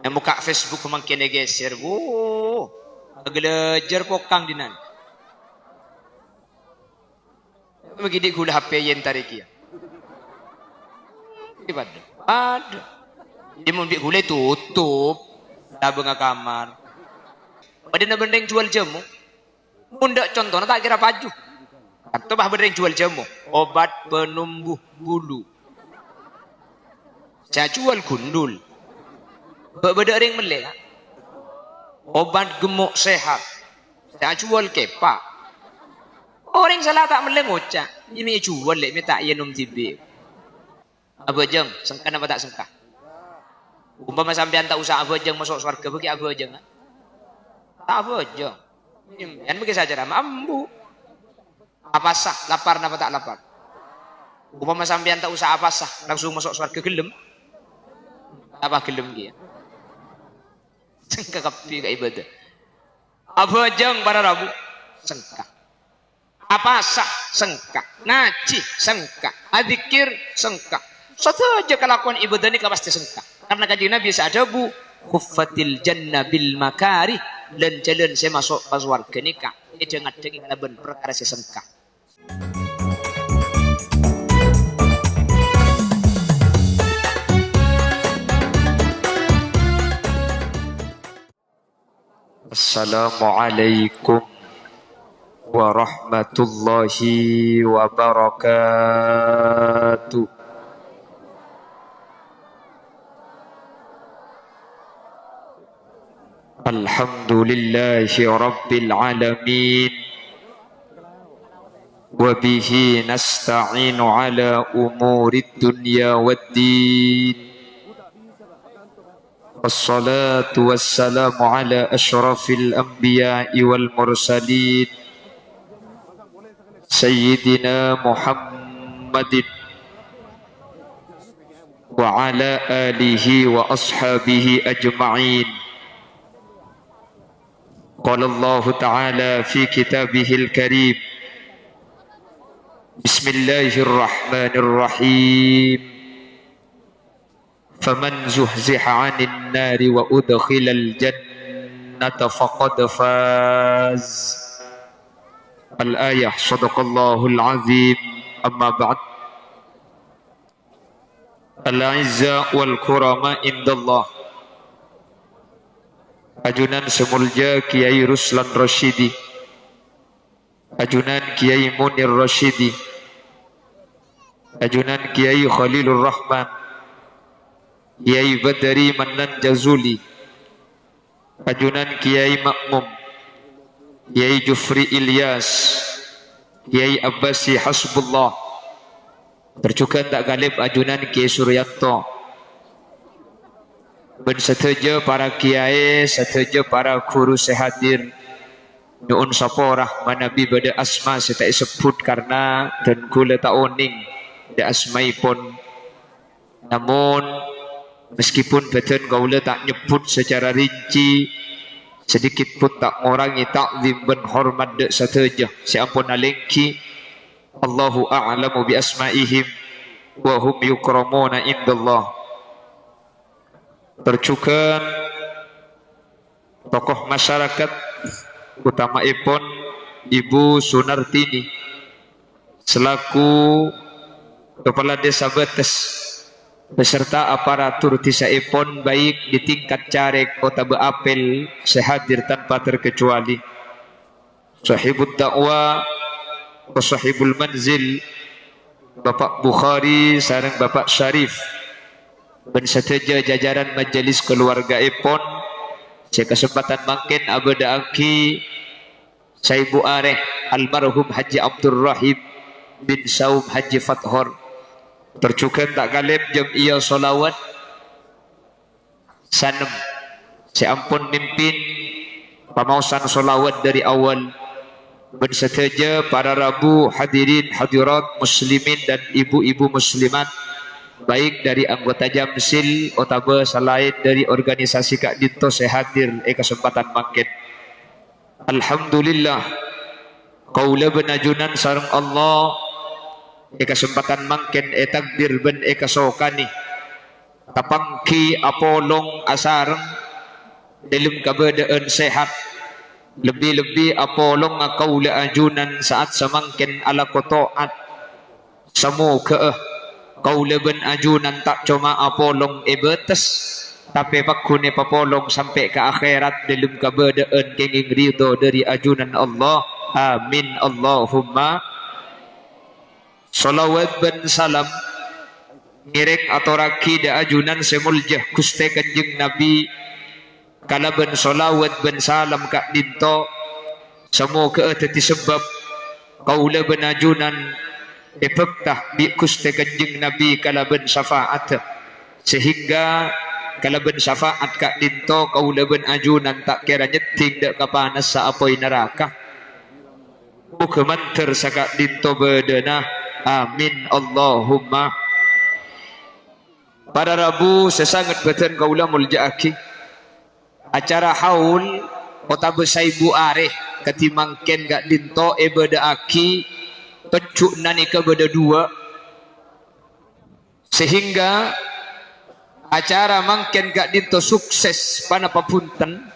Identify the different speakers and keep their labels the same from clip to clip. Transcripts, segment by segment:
Speaker 1: Yang buka Facebook makin geser. Gelejar pokang dinan. Begitu gula HP yang tarik ya. Ada. Dia mau gula tutup. Tabung kamar. Ada benda yang jual jamu. Bunda contohnya tak kira baju. Atau bah benda yang jual jamu. Obat penumbuh bulu. Saya jual gundul. Benda yang melek. Obat gemuk sehat. Saya jual kepak. Orang salah tak melek ngocak. Ini jual lek minta yenum tibi. Apa jeng? Sengkan apa tak sengkan? Umpama sampean tak usah apa jeng masuk surga bagi apa jeng? Tak apa jeng. Yang bagi saja mampu. Apa sah? Lapar apa tak lapar? Umpama sampean tak usah apa sah langsung masuk surga gelem. Apa gelem dia? Sengka kapi ke ibadah. Apa jeng para rabu? Sengka. Apa sah? Sengka. Ngaji? Sengka. Adzikir? Sengka. Satu aja kelakuan ibadah ini pasti sengka. Karena kajian Nabi sa'adabu khuffatil jannah bil makari dan jalan saya masuk pas warga nikah. Ini jangan denging laban perkara saya sengka. Assalamualaikum warahmatullahi wabarakatuh. Alhamdulillahi rabbil alamin. Wa bihi nasta'inu ala umurid dunya waddin. Wassalatu wassalamu ala ashrafil anbiya'i wal mursalin Sayyidina Muhammadin wa ala alihi wa ashabihi ajma'in. Qala Allah Ta'ala fi kitabihil karim. Bismillahirrahmanirrahim. فمن زحزح عن النار وأدخل الجنة فقد فاز. الآية. صدق الله العظيم. أما بعد. الأعزاء والكرماء عند الله. Ajunan Semulja Kiai Ruslan Rasyidi, Ajunan Kiai Munir Rasyidi, Ajunan Kiai Khalilur Rahman, Kiai Badari Manan Jazuli, Ajunan Kiai Makmum, Kiai Jufri Ilyas, Kiai Abbasi Hasbullah, tercukan tak galib Ajunan Kiai Suryanto, dan setuju para kiai, setuju para guru sehadir, nyuun saporah manabi pada asma saya tak sebut karena dan gula tak oning da asmai pun. Namun meskipun betul gaula tak nyebut secara rinci, sedikit pun tak mengurangi takzim dan hormat dek sateja. Siapun alengki, Allahu a'lamu bi asma'ihim wa hum yukramuna indallah. Tercukan tokoh masyarakat utamaipun Ibu Sunartini selaku Kepala Desa Betes beserta aparatur tisaipun baik di tingkat caleg kota Beapel sehadir tanpa terkecuali. Sahibul dakwah, sahibul manzil, Bapak Bukhari sareng Bapak Syarif dan seteja jajaran majelis keluarga ipon. Saya kesempatan makin abada aki saya Ibu Areh almarhum Haji Abdul Rahim bin Saum Haji Fathor. Tercukan tak galib jam iya solawat sanem. Saya ampun mimpin pamausan solawat dari awal. Dan seteja para rabu hadirin hadirat muslimin dan ibu-ibu muslimat, baik dari anggota Jamsil otaba selain dari organisasi Kak Dito saya hadir kesempatan makin. Alhamdulillah qaula benajunan sareng Allah kesempatan makin takbir ben kasokani tapangki apolong asareng dalam keadaan sehat, lebih-lebih apolong akaula ajunan saat semangkin ala kotoat semoga kaula ben ajunan tak cuma apolong ibetes tapi pakune papolong sampai ke akhirat dalam keadaan kenging ridho dari ajunan Allah. Amin Allahumma. Salawat ben salam ngirik atau raki da ajunan semuljah kuste kanjeng Nabi kalaban salawat ben salam kak dinto semoga teti sebab kaula ben ajunan ipektah bi kuste kanjeng Nabi kalaban syafaat sehingga kalaban syafaat kak dinto kaula ben ajunan tak kira nyeting dak kapanas sa apoi neraka mukemanter sakak dinto bedana. Amin Allahumma. Pada Rabu sesangat beten kaula muljaaki acara haul kota besaibu areh ketimangken gak dinto beda aki pecuk nani ke beda dua sehingga acara mangken gak dinto sukses pana papunten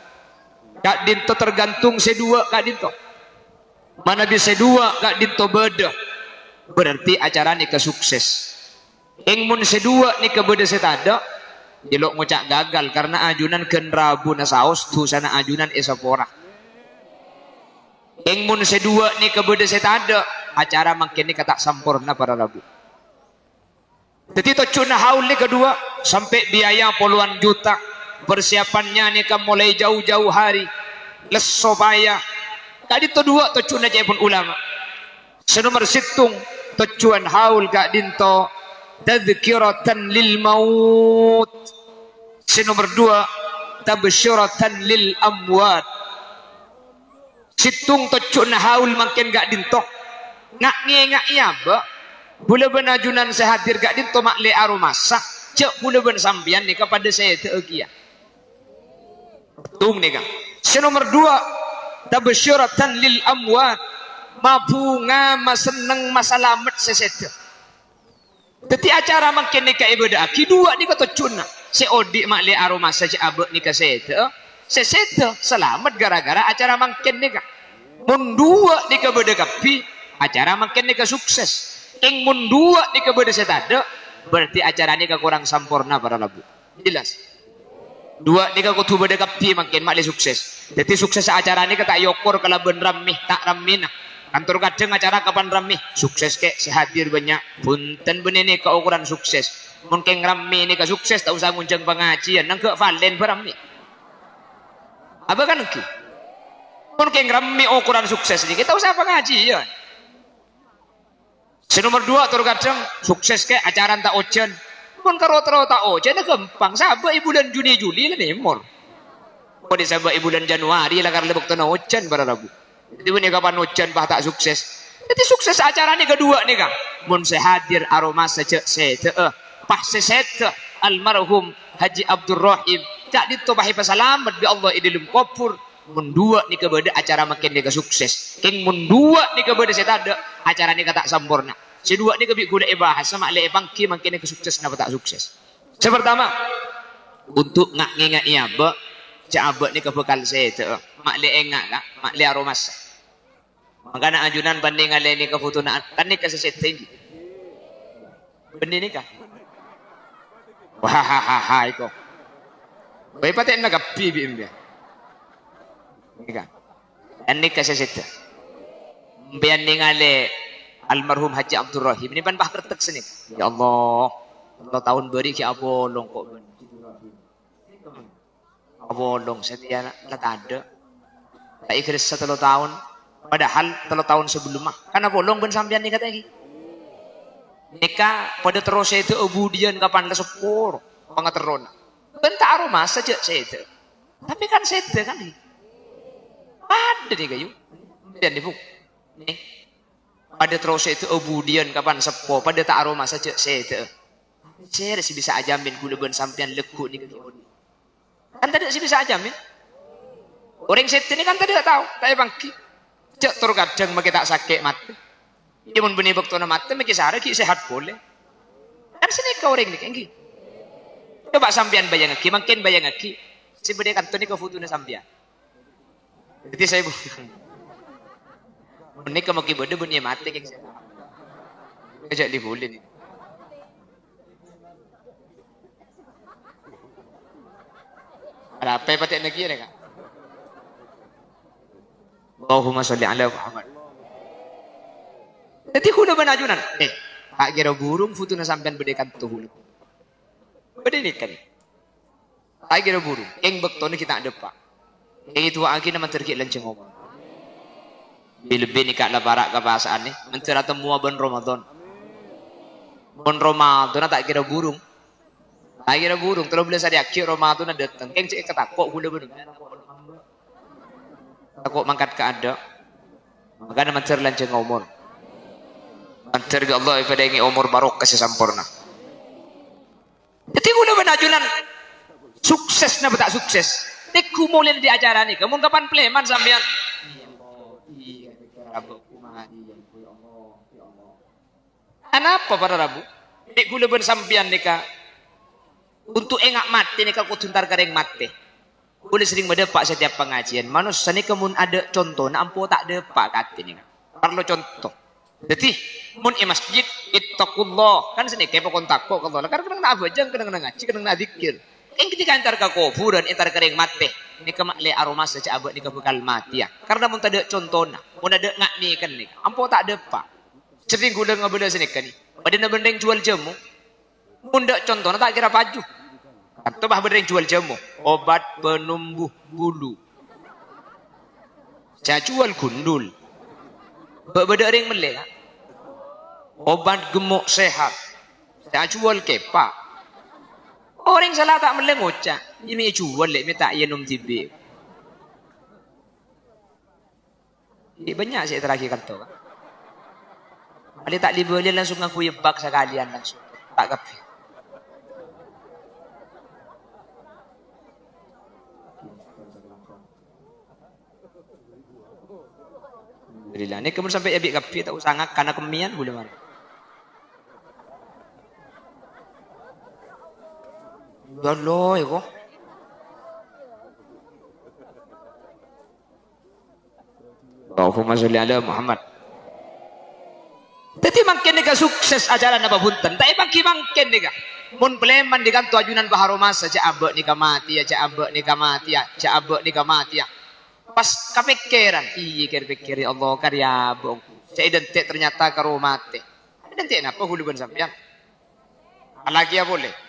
Speaker 1: gak dinto tergantung sedua gak dinto mana bisa dua gak dinto beda berarti acara ni kesukses. Ingmun sedua ni kebeda setada jelok ngocak gagal karena ajunan ken Rabu na saos tu sana ajunan esapora. Ingmun sedua ni kebeda setada acara makin ni kata sampurna para Rabu. Jadi to cuna haul ni kedua sampai biaya puluhan juta persiapannya ni kan mulai jauh-jauh hari leso payah. Tadi to dua to cuna jepun ulama. Senomor situng tujuan haul kak dinto tadhkiratan lil maut. Senomor dua tabsyiratan lil amwat. Situng tujuan haul makin gak dinto ngak ngengak iya ba bula benajunan sehadir gak dinto makle aromasa cek bula ben sampian ni kepada saya teekia tung ni kang. Senomor dua tabsyiratan lil amwat mabunga maseneng masalamet sesete. Teti acara makin nikah ibadah aki dua ni kata cuna si odi makli aroma saja abek nikah sesete selamat gara-gara acara makin nikah. Mun dua nikah beda kapi acara makin nikah sukses. Ing mun dua nikah beda setada berarti acara nikah kurang sempurna para labu. Jelas. Dua nikah kutu beda kapi makin makli sukses. Jadi sukses acara nikah tak yokur kalau ben ramih tak ramina. Kantor kadang acara kapan rame sukses kek sehadir banyak punten benene ke ukuran sukses mungkin rame ini ke sukses tak usah nguncang pengajian nang ke valen berami apa kan ki mungkin rame ukuran sukses ini kita usah pengajian. Senomor dua tur kadang sukses kek acara tak ojen pun karo tak ojen gampang sabar bulan Juni Juli lah nemor mau disabar bulan Januari lah karena lebok tanah ojen pada Rabu. Jadi ini kapan hujan bah tak sukses. Jadi sukses acara ni kedua ni kang. Mun sehadir aroma saja sete pas sete almarhum Haji Abdul Rahim tak ditobahi pasalamat bi Allah idilum kopur. Mun dua ni kebeda acara makin ni sukses. King mun dua ni kebeda setada acara ni tak sempurna. Sedua ni kebi gula bahas sama le bangki makin ni sukses napa tak sukses. Sepertama untuk ngak ngengak iya ba Cabak ni kebekal sete mak le engak kak mak le aromas makana ajunan banding ale ni kefutunaan kan ni kasesete ini benih ni kah wah iko bayi paten naga pibi mbia ni kah ani kasesete mbian ningale almarhum Haji Abdul Rahim ini ban bah kertek seni ya Allah tahun beri ki abolong kok abolong setia lah tak ada tak ikhlas 3 tahun padahal 3 tahun sebelum mah karena bolong ben sampean nikah lagi nikah pada terus itu ubudian kapan lah sepur pengateron bentar aroma saja saya itu tapi kan saya itu kan ada nih kayu dan ibu nih pada terus itu ubudian kapan sepur pada tak aroma saja saya itu saya masih bisa ajamin gula ben sampean lekuk nih kayu kan tadi sih bisa aja min orang set ini kan tadi tak tahu tak bangki cek tur kadang make tak sakit mati dia mun benih bakto na mati make sare ki sehat boleh kan sini ka orang ni kengki Coba sampean bayang lagi, makin bayang lagi. Si bede kantor ni ke foto na sampean. Jadi saya bukan. Ini ke maki bede bunyi mati keng saya. Kejak dibulin. Ada apa patik lagi ya kak? Allahumma sholli ala Muhammad. Jadi kuda benajunan. Tak kira burung foto na sampean bede kantor. Bede ni kan. Tak kira burung. Keng bekto ni kita ada pak. Keng itu lagi nama terkit lanceng ngomong. Lebih ni kat labarak ke bahasaan ni. Mentera temua bulan Ramadan. Bulan Ramadan tak kira burung. Tak kira burung. Terus bila saya akhir Ramadan datang. Keng cik ketakut kuda benar. Takut mangkat ke ada. Maka nama terlanceng umur. Menteri Allah ipada ingi umur barok kasih sampurna. Jadi kuda benajunan. Sukses na tak sukses. Teku mulai di acara ni. Kamu kapan pleman sampean? Kenapa para Rabu? Nek gula ben sampean nika untuk engak mati nika kutuntar kareng mati. Boleh sering berdepak setiap pengajian. Manusia ni kemun ada contoh, nak ampo tak depak kata ni. Perlu contoh. Jadi mun masjid ittaqullah kan sini kepo kontak kok Allah. Karena nak apa jang kena ngaji kena nak zikir. Yang ketika antar ke kuburan antar kareng mati. Ni kemakle aroma saja abad ni bekal mati ya. Karena mun tak ada contohna, mun ada ngak ni kan ni. Ampo tak depak. Sering gula ngabela sini kan ni. Pada nak bendeng jual jamu. Mun dak contohna tak kira baju. Atau bah bendeng jual jamu. Obat penumbuh bulu. Saya jual gundul. Beda ring melek. Obat gemuk sehat. Saya jual kepak. Orang salah tak melek ngocak. Ini jual lek minta yenum tibe. Ini banyak saya terakhir kata. Kalau tak dibeli langsung aku yebak sekalian langsung. Tak kapi. Alhamdulillah. Ini kemudian sampai yabik kapi tak usah ngak karena kemian boleh mana. Dolo iko. Allahumma sholli ala Muhammad. Jadi makin nika sukses ajaran apa bunten. Tak makin nika. Mun pleman di kantor ajunan baharomas saja abek nika mati ya, cak abek nika mati ya, cak abek nika mati ya. Pas kepikiran, iya kira-pikir ya Allah karya abek. Cak identik ternyata karo mati. Identik apa huluban sampean? Lagi ya boleh.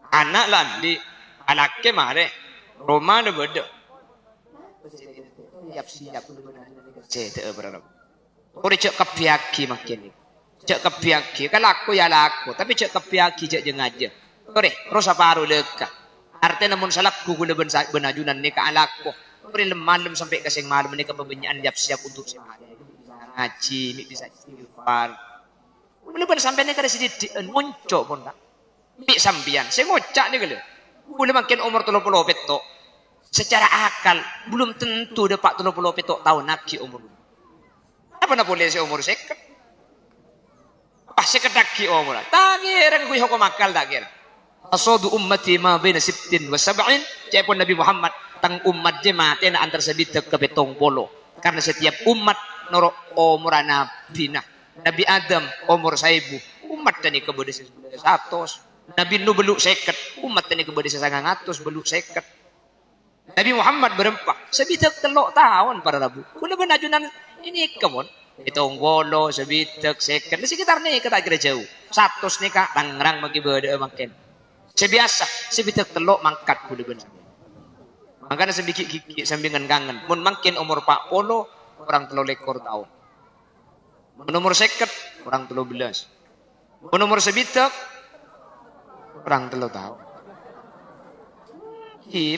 Speaker 1: Anak landi, anaknya mare, Roma ada beda. Siap-siap huluban. Cek berapa? Kau cek kepiaki makin ni. Cek kepiaki. Kalau aku ya laku. Tapi cek kepiaki cek jengaja. Kore, rosa paru leka. Artinya namun salahku guna benajunan ni ke alaku. Kore malam sampai ke sing malam ni ke pembenyaan siap untuk semada. Ngaji, bisa istighfar. Belum sampai ni kada sedikit muncul pun tak. Mik sambian. Saya ngocak ni kalau. Boleh makin umur 30 petok. Secara akal belum tentu dapat 30 petok tahun nak umur. Apa nak boleh si umur seket? Pas seket lagi umur. Tak kira aku hukum akal tak kira. Asadu ummati ma baina 60 wa 70. Cepon Nabi Muhammad tang umat jemaat na antar sabit ke betong polo. Karena setiap umat norok umur Nabi nah. Nabi Adam umur 1000. Umat tani kebode 100. Nabi Nuh beluk seket. Umat tani kebode 900 beluk seket. Nabi Muhammad berempat. Sebitak telok tahun para Rabu. Kula benajunan ini kemon. Itong bolo, sebitak, seket. Di sekitar ni kita kira jauh. 100 ni kak, rang-rang bagi beda makin. Sebiasa, sebitak telok mangkat kula benar. Makanya sebikit kiki sambingan kangen. Mun makin umur 40, orang 3 lekor tahun. Mun umur seket, orang 13. Mun umur sebitak, orang 3 tahun.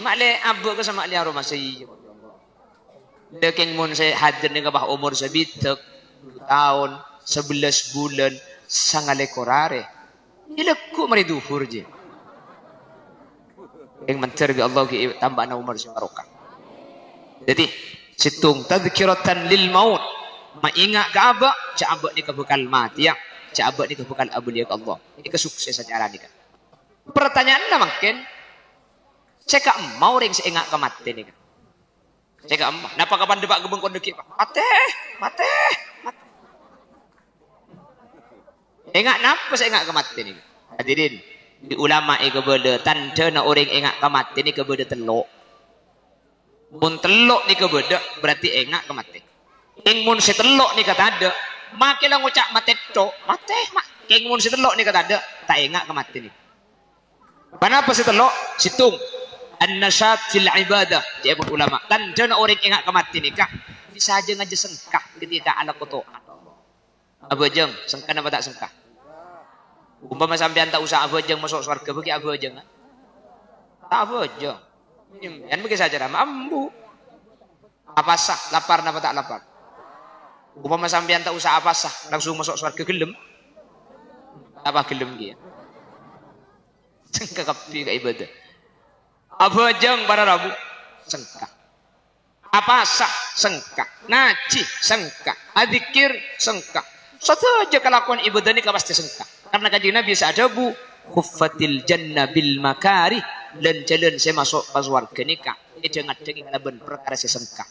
Speaker 1: Makle abuk ke sama ali aroma saya. Deking mun saya hadir ni kabah umur sebitak 2 tahun, 11 bulan, sangale korare. Ilekku mari duhur je. Yang mencerbi Allah ki tambah na umur si barokah. Jadi situng tadhkiratan lil maut. Maingat ke abak, cak abak ni kebekal mati ya. Cak abak ni kebekal abuliya ke Allah. Ini kesukses acara ni kan.
Speaker 2: Pertanyaannya mungkin, saya gak mau ring saya ingat kemati nih. Saya gak mau. Napa kapan depak gebeng kondeki pak? Mate. Ingat napa saya ingat kemati nih? Hadirin, di ulama kebeda tanda na orang ingat kemati nih kebeda telok. Mun telok nih kebeda berarti ingat kemati. Ing mun si telok nih kata ada, makilah ngucap mate to, mate mak. Ing mun si telok nih kata ada, tak ingat kemati nih. Kenapa si telok? Situng. An-nasyat fil ibadah. Dia ulama. Tanda na orang ingat kemati nih kah? Bisa aja ngaji sengkah ketika ala koto. Abajeng, sengkah apa tak sengkah? Umpama sampean tak usah abajeng masuk surga bagi abajeng. Tak abajeng. Yang bagi saja nama ambu. Apa sah? Lapar apa tak lapar? Umpama sampean tak usah apa sah, langsung masuk surga gelem. Apa gelem dia? Sengkah kapi ke ibadah. Abajeng para rabu sengkah. Apa sah? Sengkah. Ngaji sengkah. Adzikir sengkah. Satu aja kelakuan ibadah ini pasti sengkah. Karena kajian Nabi sa'adabu khuffatil jannah bil makari dan jalan saya masuk pas warga nikah. Ini jangan laban perkara saya sengkah.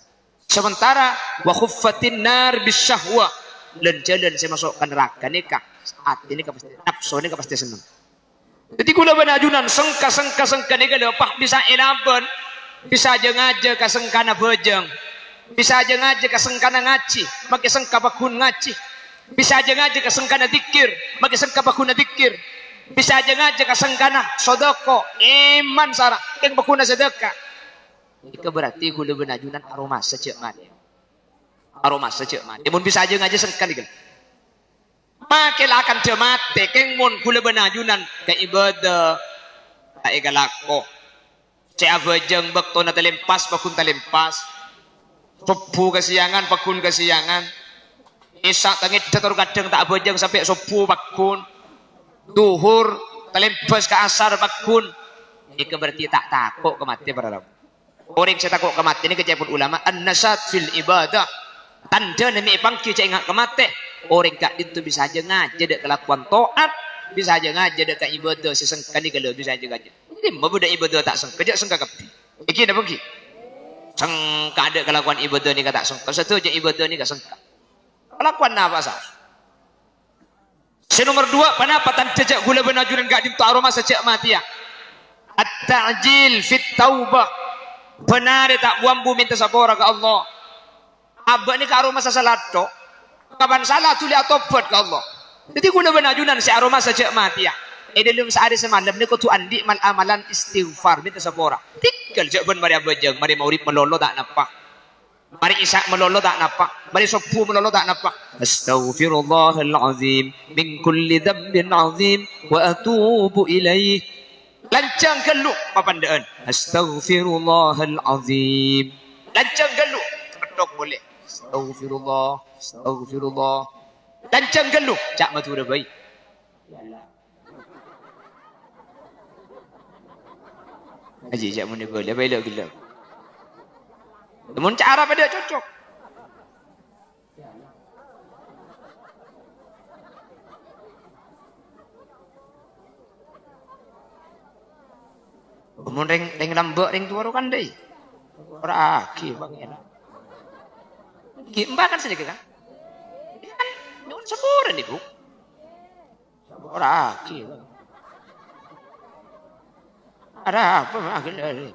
Speaker 2: Sementara wa khuffatin nar bis syahwa dan jalan saya masuk ke neraka nikah. Saat ini pasti nafsu ini pasti senang. Jadi kula benajunan sengka ni kalau pak bisa elaban, bisa aja ngaja ke sengkana bejeng, bisa aja ngaja ke sengkana ngaji, makai sengka bakun ngaji, bisa aja ngaja ke sengkana dikir, makai sengka bakun dikir, bisa aja ngaja ke sengkana sodoko, iman sarah, yang bakun sedekah. Itu berarti kula benajunan aroma secek mati, aroma secek mati. Mun bisa aja ngaja sengkana ni. Makilah akan cemate keng mun kula benajunan ke ibadah tak egalako cek abajeng bakto na talimpas bakun talimpas subuh kesiangan bakun kesiangan isak tangit dator kadang tak abajeng sampai subuh bakun duhur talimpas ke asar bakun ini berarti tak takut kematian para rabu orang saya takut kematian ini kejayaan ulama an-nasat fil ibadah tanda nami pangki cek ingat kematian orang kat itu bisa aja ngaja dek kelakuan toat, bisa aja ngaja dek ibadah sesengkan ni kalau bisa aja ngaja. Jadi mabudak ibadah tak sengka, jak sengka kapi. Iki dah pergi. Sengka ada kelakuan ibadah ni tak sengka. Satu je ibadah ni tak sengka. Kelakuan apa sah? Nomor dua, kenapa tan jejak gula benajuran gak dimtu aroma sejak mati ya? At-ta'jil fit taubah. Benar tak buambu minta sapora ke Allah. Abak ni ke aroma sasalato. Kapan salah tu lihat tobat ke Allah. Jadi guna benajunan si aroma saja mati ya. Dalam sehari semalam ni kau tu andi mal amalan istighfar minta sapora. Tinggal jawaban mari abajang, mari maurib melolo tak napa. Mari isak melolo tak napa. Mari sopu melolo tak napa. Astaghfirullahal azim min kulli dhanbin azim wa atubu ilaih. Lancang geluk papandaan. Astaghfirullahal azim. Lancang geluk. Ketok boleh. Astagfirullah. Lancang geluh, cak matura baik. Aji cak mun boleh baik geluh. Mun cara pada cocok. Mun ring lambek ring tuaro kan deh. Ora aki bang enak. Mbak kan sedikit kan? Ini kan nyun seburan ibu. Orang aki. Ada apa makin?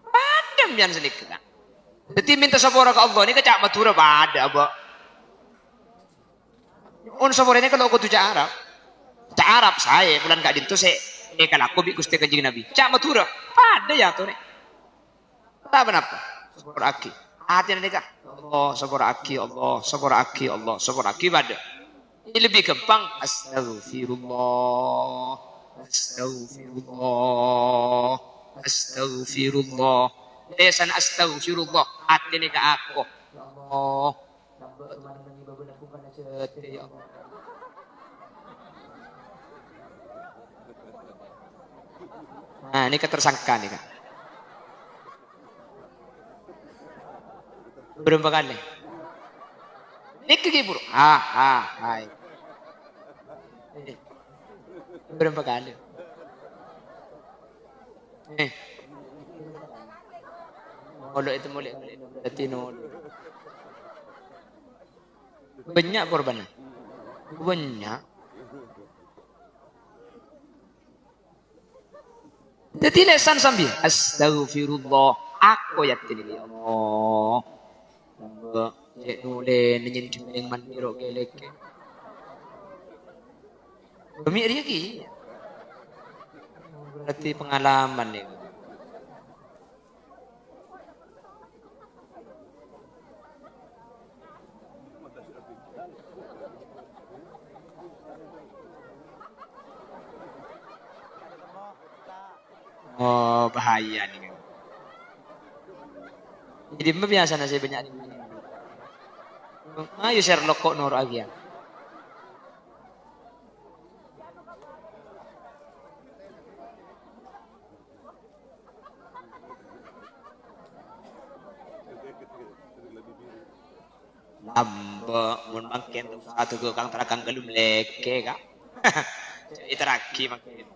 Speaker 2: Padam yang sedikit kan? Jadi minta sapora ke Allah ini kecak matura pada apa? On sapora ini kalau aku tuh Arab, Arab saya bulan kak dintu saya kalau aku bikus tekajing Nabi, cak matura pada ya tuh nih. Tak apa? Sabur aki. Hati nanti kah? Allah, sabur aki, Allah, sabur aki, Allah, sabur aki pada. Ini lebih gampang. Astaghfirullah, Astaghfirullah, Astaghfirullah. Sana Astaghfirullah. Hati ni kah aku. Allah. Nah, ini ketersangka nih kak. Berapa kali? Ini kiki buru. Hai. Berapa kali? Kalau itu mulai berarti nol. Banyak korbannya. Banyak. Jadi lesan sambil astaghfirullah. Aku yakin ini Allah. Nambah cek nulen nyentuh yang mandiro gelek. Demi lagi. Berarti pengalaman nih. Oh bahaya nih. Jadi biasa nasi banyak nih. Ayo Sherlock kok nor lagi ya. Lambek mun makin satu ke kang terakang gelum leke kak. Iteraki makin.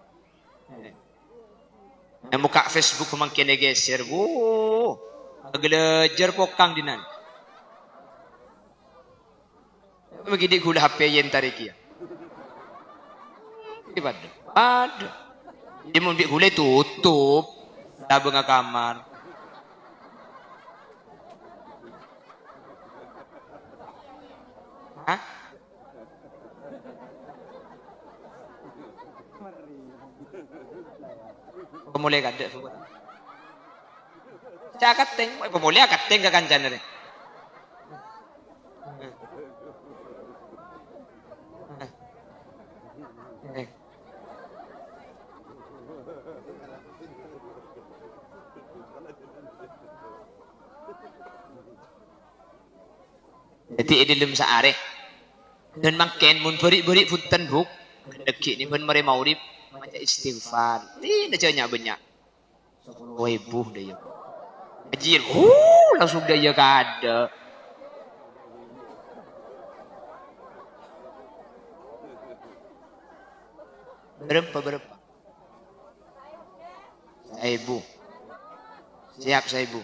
Speaker 2: Muka Facebook makin geser. Gelejer pokang dinan. Begini gula HP yang tarik ya. Ada. Dia mau bikin gula tutup. Tabung kamar. Hah? Pemulai kada. Cakat teng, pemulai akat teng kakancan ni. Jadi ini lem saare. Dan makin mun beri punten buk. Deki ni mun mari maurib maca istighfar. Tidak janya banyak. 10.000 dia. Ajir. Langsung dia kada. Berapa? 1.000. Siap 1.000.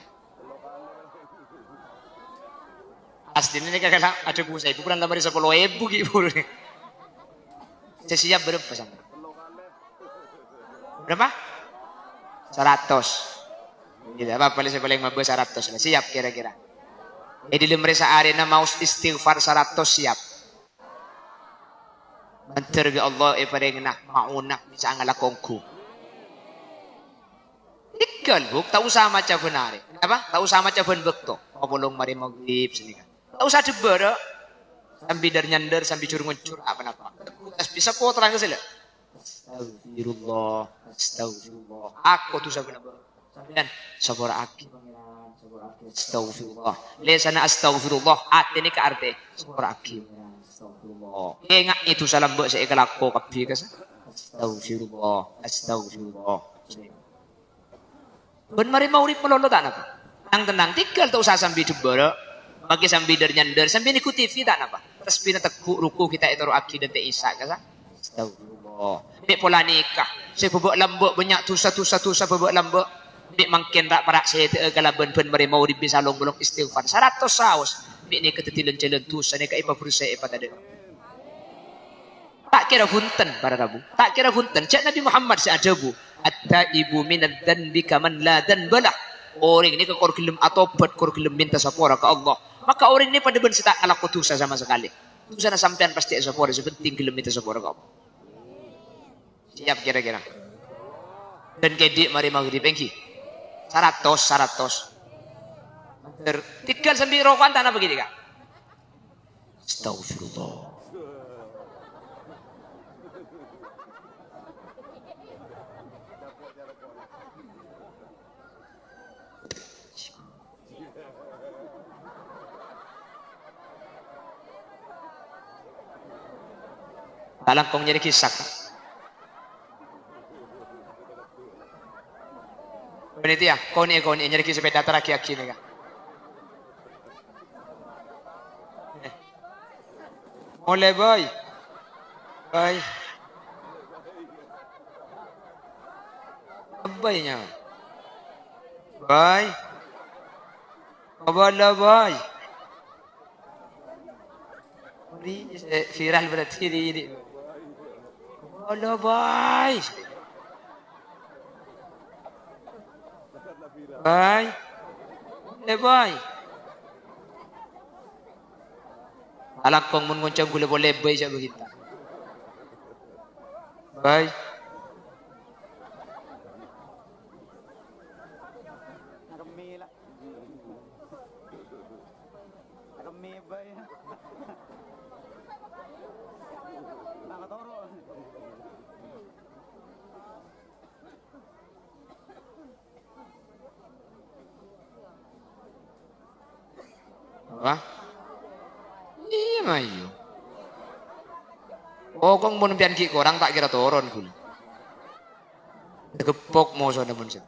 Speaker 2: Aslinya ni kakak ada buku 1.000 kurang lamari 10.000 gitu. Saya siap berapa sama? Berapa? 100. Tidak apa-apa saya paling mabuk 100 lah. Siap kira-kira. Di mereka arena mau istighfar 100 siap. Mantar ke Allah paling nak mauna bisa ngalakongku. Ikal buk tak usah macam benar. Apa? Tak usah macam benbekto. Apolong mari maghrib sini kan. Tak usah debar. Sambil dar nyandar sambil curung-curung apa-apa. Bisa kau terang ke sini. Astagfirullah. Aku tu sabar. Dan sabar aki. Astagfirullah. Lesana astagfirullah. Ati ni ke arti. Sabar aki. Astagfirullah. Ingat itu salam buat saya kelako kapi ke sa. Astagfirullah. Ben mari maurib melolo tak apa. Tenang tinggal tak usah sambil debar. Bagi sambil dar nyandar sambil ikuti TV tak apa. Tasbih tekuk ruku kita itu aki dan te isa ke sa. Astagfirullah. Nek pola nikah. Saya bebok lambok banyak tusa bebok lambok. Nek makin tak parak saya kalaban pen mari mau dibisalong belum istighfar. 100 saus. Nek ni ketetilan jalan tusa nek ipa berusaha ipa tadi. Tak kira hunten para rabu. Tak kira hunten. Cak Nabi Muhammad seadabu. At-taibu minad dzanbi kaman la dzanbalah. Orang ini kekor gelem atau bat kor gelem minta sapora ke Allah. Maka orang ini pada ben tak ala dosa sama sekali. Dosa na sampean pasti sapora sepenting gelem minta sapora ke Allah. Siap kira-kira. Dan kedik mari maghrib engki. 100. Tinggal sambil rokan tanah begini kak. Astagfirullah. Dalam kong jadi kisah. Penitia, kau ni nyari kisah sepeda teraki ni kak. Mulai boy. baynya. Bay. Abala bay. Ini viral berarti ini. Abala bay. Bay. Bay. Alak kong mun ngoncang gula boleh bay siya begitu. Bay. Apa? Iya mayu. Oh, kong mun pian ki korang tak kira turun kul. Gepok mau sana mun sen.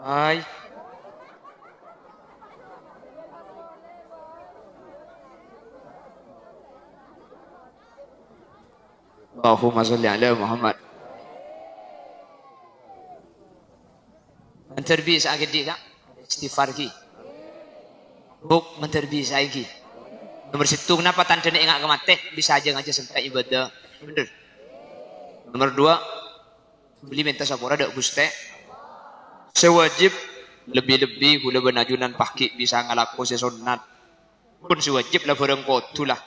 Speaker 2: Hai. Allahumma sholli ala Muhammad. Menterbi sakit di kak, istighfar ki. Buk menterbi saya ki. Nomor situ kenapa tanda ni ingat kemate bisa aja ngaji sampai ibadah. Bener. Nomor dua beli minta sapura dak guste. Sewajib lebih-lebih gula benajunan paki bisa ngalaku sesunat. Pun sewajib lah bareng kotu lah.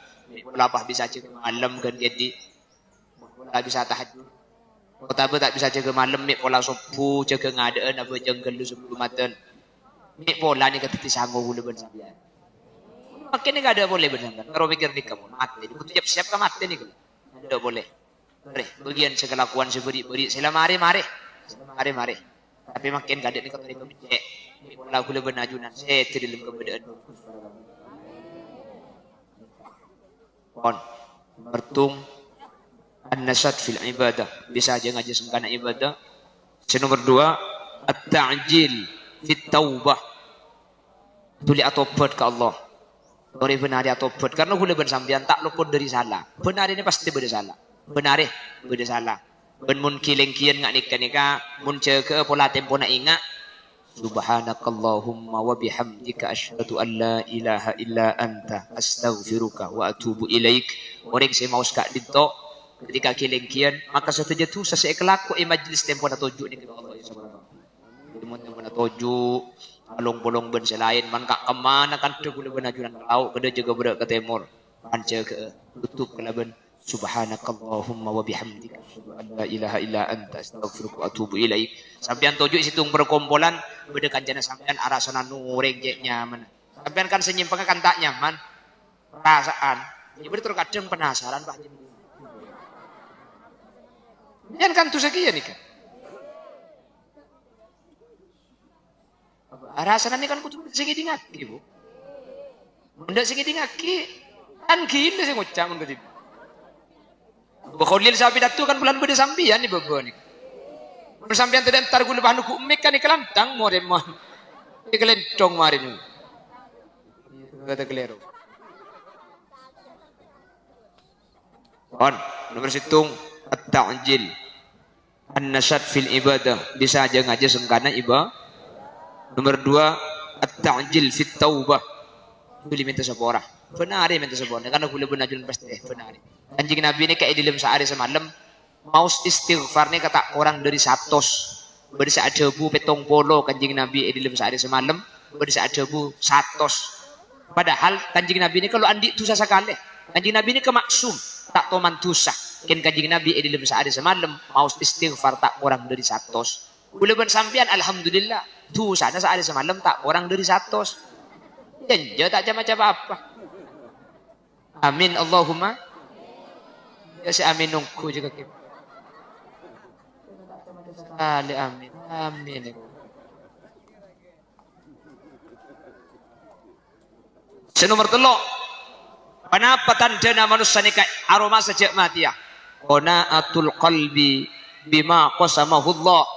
Speaker 2: Lapah bisa aja malam kan jadi. Tak bisa tahajud. Kota tak bisa jaga malam, mik pola sopu, jaga ngadaan, apa jengkel lu sebelum matan. Mik pola ni kata tisanggo gula bersambian. Makin ni ada boleh bersambian. Kalau pikir ni kamu mati, aku siap ke mati ni. Tidak boleh. Bagian sekelakuan seberi-beri, sila mari. Tapi makin gadet ni kata ni pemicek. Mik pola gula bernajunan, saya tidak dalam keberadaan. Pon, bertung. An-nasat fil ibadah. Bisa aja ngaji sengkana ibadah. Nomor dua, at-ta'jil fit taubah. Tuli atobat ke Allah. Ori benar atobat. Karena hula bersambian tak luput dari salah. Benar ini pasti bersalah. Benar bersalah. Ben mun kileng-kian ngak nikah. Mun ceke pola tempo nak ingat. Subhanakallahumma wa bihamdika asyhadu an la ilaha illa anta astaghfiruka wa atubu ilaik. Orang saya mau sekak dinto. Ketika kilengkian maka setelah itu sesuai kelaku majlis tempo na toju ni Allah subhanahu wa taala. Mun tempo na toju along-bolong ben selain man kak kemana kan tu gula benajunan kau kada jaga berak ke timur panca ke tutup kelaban subhanakallahumma wa bihamdika asyhadu an la ilaha illa anta astaghfiruka wa atubu ilaik. Sampean toju situng berkumpulan beda kancana sampean arah sana nureng je nyaman. Sampean kan senyimpang kan tak nyaman. Perasaan. Jadi terkadang penasaran Pak Jen. Yan kan tu sekian ni kan. Arasan ni kan kutu segi ngaki bu. Ndak segi ngaki. Kan gila sih ngucap mun ketib. Bakholil sapi datu kan bulan beda sambian ni bebo ni. Mun sambian tadi entar gula bahan ku mik kan ikelantang more mon. Ikelentong mari ni. Kata kelero. On nomor situng at-ta'jil an-nasat fil ibadah. Bisa aja ngaji sengkana ibadah. Nomor dua at-ta'jil fit taubah. Boleh minta sepora. Benar minta sepora. Karena boleh benajun pasti benar. Anjing Nabi ni kayak di dalam sehari semalam mau istighfar ni kata orang dari 100. Berisa debu petong polo kanjing Nabi di dalam sehari semalam berisa debu 100. Padahal kanjing Nabi ni kalau andi tu sekali. Kanjing Nabi ni kemaksum tak toman tusah. Ken kanjing Nabi di dalam sehari semalam mau istighfar tak kurang dari 100. Boleh bersampian alhamdulillah. Tu sana sehari semalam tak kurang dari 100. Janji tak macam apa. Amin Allahumma. Ya si amin nungku juga kita. Amin. Amin. Senomor telok. Kenapa tanda manusia ni kayak aroma sejak mati ya? Qanaatul qalbi bima qasamahullah.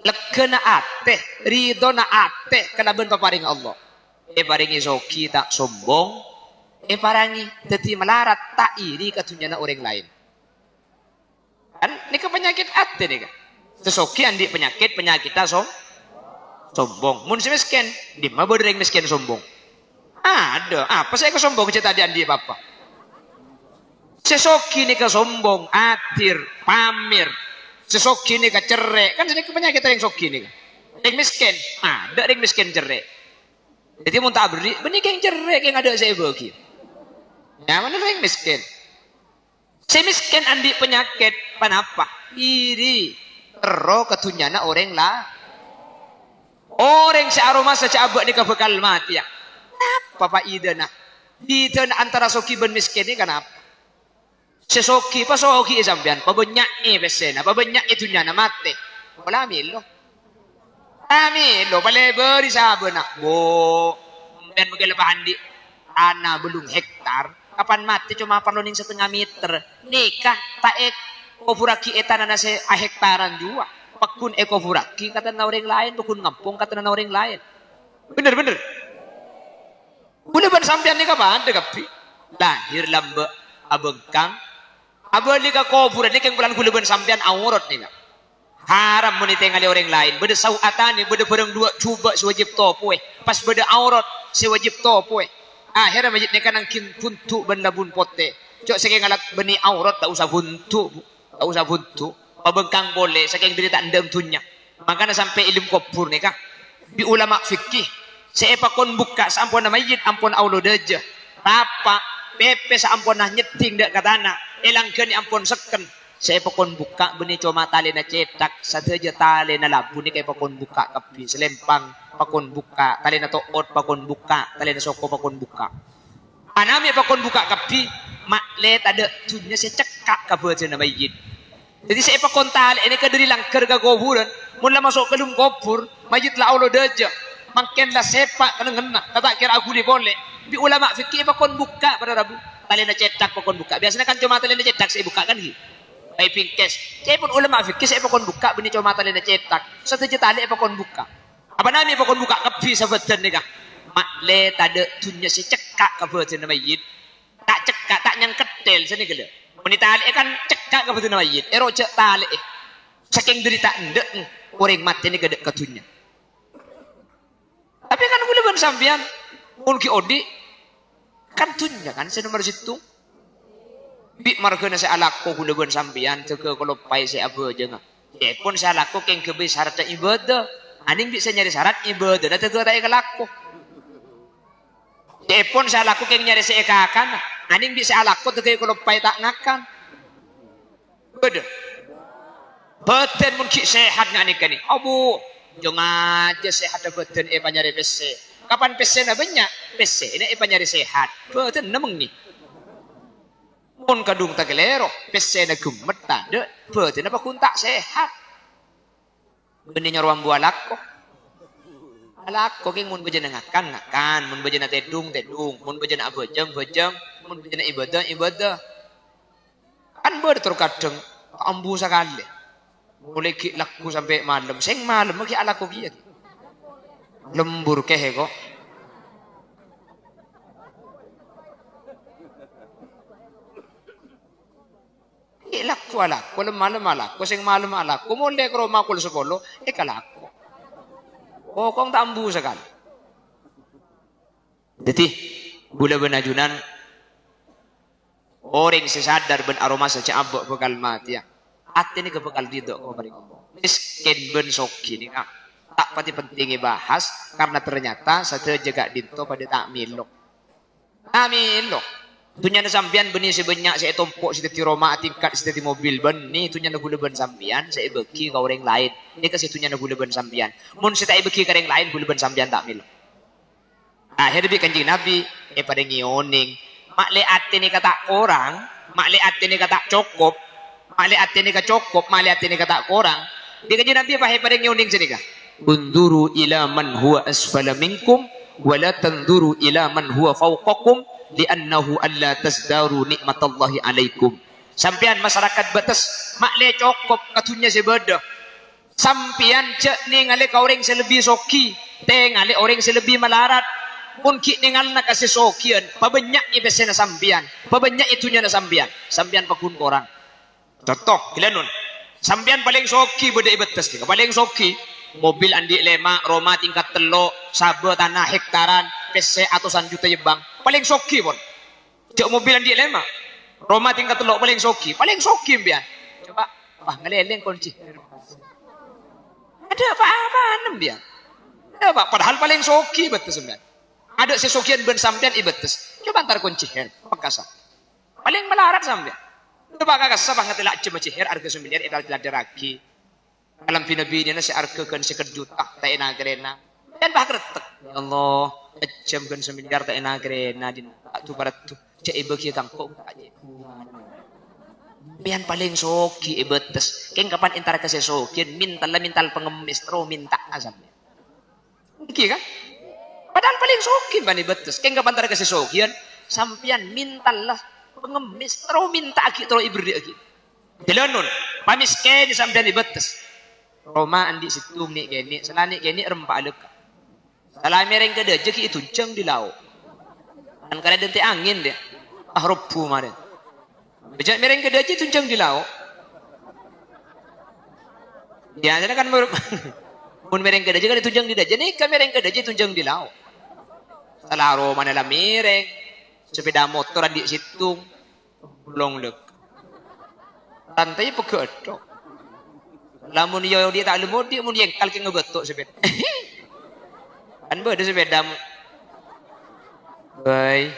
Speaker 2: Lekena ate, ridona ate kelaban paparing Allah. Paringi soki tak sombong. Parangi teti melarat tak iri katunyana orang lain. Kan nika penyakit ati nika. Sesoki andi penyakit penyakitnya sombong. Mun si miskin, di mah bodreng miskin sombong. Ada, apa saya kesombong cerita di andi apa? Sesoki nika sombong, atir, pamir. Sesoki nika cerek, kan ini penyakit yang soki nika. Yang miskin, ada yang miskin cerek. Jadi mun tak beri, benih yang cerek yang ada saya bagi. Ya mana yang miskin? Si miskin andi penyakit, kenapa? Iri, ero ketunyana orang lah. Orang searoma secabak ni bekal mati ya. Kenapa Pak Idana? Idana antara soki ben miskin ni kenapa? Sesoki pa soki sampean, pabanyak pesena, pabanyak itunya na mati. Wala milo. Amilo pala beri sabana. Bo, ben magalabahan di ana belum hektar. Kapan mati cuma parloning 1,5 meter. Nikah taek kofuraki etana na se a hektaran juga. Pakun ekofuraki kata na orang lain, pakun ngampung kata na orang lain. Bener. Udah ban sampean ni kapan dekapi? Lahir lambe abengkang. Abali ka kofura ni keng bulan kulaban sampean aurat ni. Haram mun tingali orang lain. Beda sauatani, beda perang dua cuba sewajib topoe. Pas beda aurat sewajib topoe. Akhirnya majid ni kanang kin puntu ban labun pote. Cok saking ngalat beni aurat tak usah buntu. Tak usah buntu. Pabengkang boleh saking diri tak ndem tunya. Makanya sampai ilmu kopur ni kah. Di ulama fikih. Saya pakon buka sampun na majid ampun aulo daja. Apa pepe sampun nah nyeting dak katana. Elangkeun ampun seken. Saya pakon buka beni cuma tali na cetak. Sateja tali na labu ni kay pakon buka kapi. Selempang pakon buka. Tali na toot pakon buka. Tali na soko pakon buka. Anami pakon buka kapi. Maklet ada tunya saya cekak kabeut na majid. Jadi saya pakon tali ini kadiri langker ka kuburan. Mula masuk ke dalam kubur, majid la aulo daja. Makin lah sepak kena ngena. Kata kira aku di boleh. Di ulama fikih pakon buka pada Rabu. Tali na cetak pakon buka. Biasanya kan cuma tali na cetak saya buka kan gitu. Piping case. Saya pun ulama fikih saya pakon buka bini cuma tali na cetak. Satu tali pakon buka. Apa nami pakon buka kepi sabetan ni kah? Makle tade tunya si cekak kabeut na majid. Tak cekak tak nyang ketel sini gele. Mun tali kan cekak kabeut na majid. Ero cek tali. Saking derita ndek orang mati ni gede katunya. Tapi kan boleh ban sampean mun ki odi kan tunya kan saya nomor situ. Bi margana saya alako boleh ban sampean teu kalau pai saya apa aja ngah. Ya pun saya alako keng kebe syarat ibadah. Aning bisa nyari syarat ibadah da teu ta laku. Ya pun saya alako keng nyari saya kakan. Aning bisa alako teu kalau pai tak ngakan. Beda. Badan mun ki sehat ngani kani. Abu jangan aja sehat badan panyari pese. Kapan pese na banyak? Pese ini panyari sehat. Badan namang ni. Mun kadung tagelero pese na gumet tade. Badan apa kun tak sehat. Benih nyaruang buah lako. Alako king mun bejana ngakan, mun bejana tedung, mun bejana abojang, mun bejana ibadah. Kan ber terkadang ambu sekali. Mulai ki laku sampai malam. Seng malam ki alaku ki. Lembur kehe kok. Ki laku alaku malam alaku seng malam alaku mulai ke rumah kul sepolo kalaku. Kokong tambu sekali. Jadi gula benajunan orang sesadar ben aroma secabak bekal mati ya. Ati ni kebekal dito ko balik. Miskin ben soki ni kak. Tak pati pentingnya bahas karena ternyata saya jaga dito pada tak milok. Milok. Tunya na sampian benih sebanyak saya tumpuk si Roma tingkat si mobil ben ni tunya na gula ben sampian saya beki ka orang lain. Ni kasi tunya na gula ben sampian. Mun saya beki ka orang lain gula ben sampian tak milok. Akhir bi kanjing Nabi pada ngioning. Makle ati ni kata orang, makle ati ni kata cukup. Mali ati ni ka cukup, mali ati ni ka tak kurang. Di kanjeng Nabi pahay pareng yuning sini ka. Unduru ila man huwa asfala minkum wa la tanzuru ila man huwa fawqakum li'annahu alla tasdaru nikmatallahi alaikum. Sampian masyarakat batas makle cukup katunya sebeda. Sampian cek ni ngale ka orang selebih soki, te ngale orang selebih malarat. Mungkin ningal na kasi sokian, pabanyak ibesen na sampian, pabanyak itunya na sampian pakun korang. Contoh, kilanun. Sampean paling soki beda ibetes nih. Paling soki mobil andi lema, Roma tingkat telo, sabe tanah hektaran, PC atusan juta jebang. Paling soki pun. Cek mobil andi lema, Roma tingkat telo paling soki mbian. Coba, wah ngeleleng kunci. Ada apa-apa mbian. Ada apa? Padahal paling soki betes mbian. Ada sesokian ben sampean ibetes. Coba antar kunci her, pakasa. Paling melarat sampean. Coba kakak sabah ngatela cuma ciher harga 9 miliar edal tidak deraki. Alam pinabi ni si harga kan sekejuta tak enak gerena. Dan bah kretek. Ya Allah, jam kan 9 miliar tak enak gerena din. Tu pada tu cek ibu kita tangkok tak je. Pian paling soki ibetes. Keng kapan entar ke sesokian mintal pengemis terus minta asamnya. Iki kan? Padahal paling soki ban ibetes. Keng kapan entar ke sesokian sampian mintal lah pengemis terus minta aki terus ibri aki. Dilanun, pamisken sampean ibetes. Roma andi situng ni geni, selani geni rempak leka. Salah mereng kada jeki itu jeng di laut. Kan kada dente angin dia. Ah robu mare. Bejak mereng kada itu jeng di laut. Ya, jadi kan mun mereng kada jeng itu jeng di daje. Ni kan mereng kada itu jeng di laut. Salah Roma dalam mereng. Sepeda motor andi situng. Belum lek. Rantai pegedok. Lamun yo dia tak lemut dia mun yengkal ke ngebetok sepeda. Kan beda sepedamu. Baik.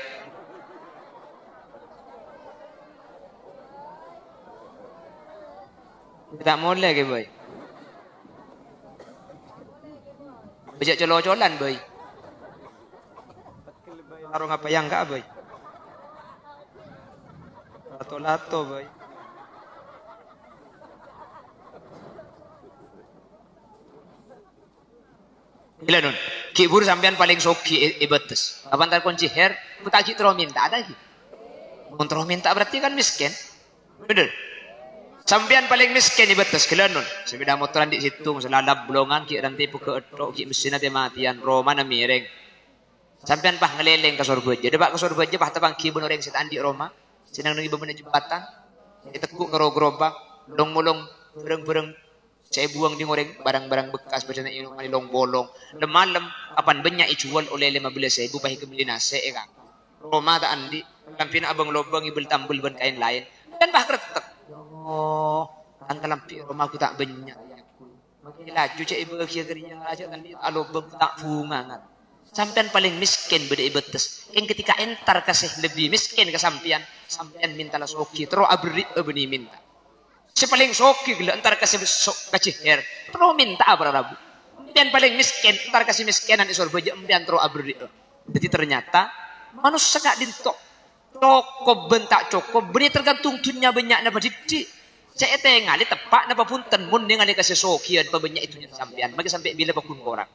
Speaker 2: Tak boleh ke baik. Bejak colo-colan baik. Taruh apa yang enggak baik. Lato-lato baik. Gila nun, kibur sampean paling soki ibetes. Kapan tar kunci her, mutaki terus minta ada lagi. Mun terus minta berarti kan miskin. Bener. Sampean paling miskin ibetes gila nun. Sepeda motoran di situ, selalap bolongan ki rantai puke etok ki mesin ate matian Roma na mireng. Sampean pah ngeleleng ke surga aja. Debak ke surga aja pah tabang kibun orang setan di Roma. Senang nang ibu jembatan. Ditekuk ngerog-gerobak, long-molong, bereng-bereng. Saya buang di ngoreng barang-barang bekas bacana ilmu long bolong. Lemalem apan banyak ijual oleh 15.000 pahi kebeli nase kan. Roma tak andi, lampin abang lobang ibel tambul ban kain lain. Dan bah kretek. Oh, angka lampi Roma aku tak banyak. Makin laju cek ibu kia kerja aja kan dia lobang tak bunga. Sampean paling miskin beda ibetes. Yang ketika entar kasih lebih miskin ke sampean mintalah soki terus abri abni minta. Si paling soki gila entar kasih kaciher terus minta apa rabu. Sampean paling miskin entar kasih miskinan isor baja sampean terus abri. Jadi ternyata manusia gak dintok. Cokop bentak cokop beri tergantung tunya banyak napa didik. Saya tengali tepak napa punten mun ningali kasih sokian pa banyak itunya sampean. Bagi sampai bila pun orang.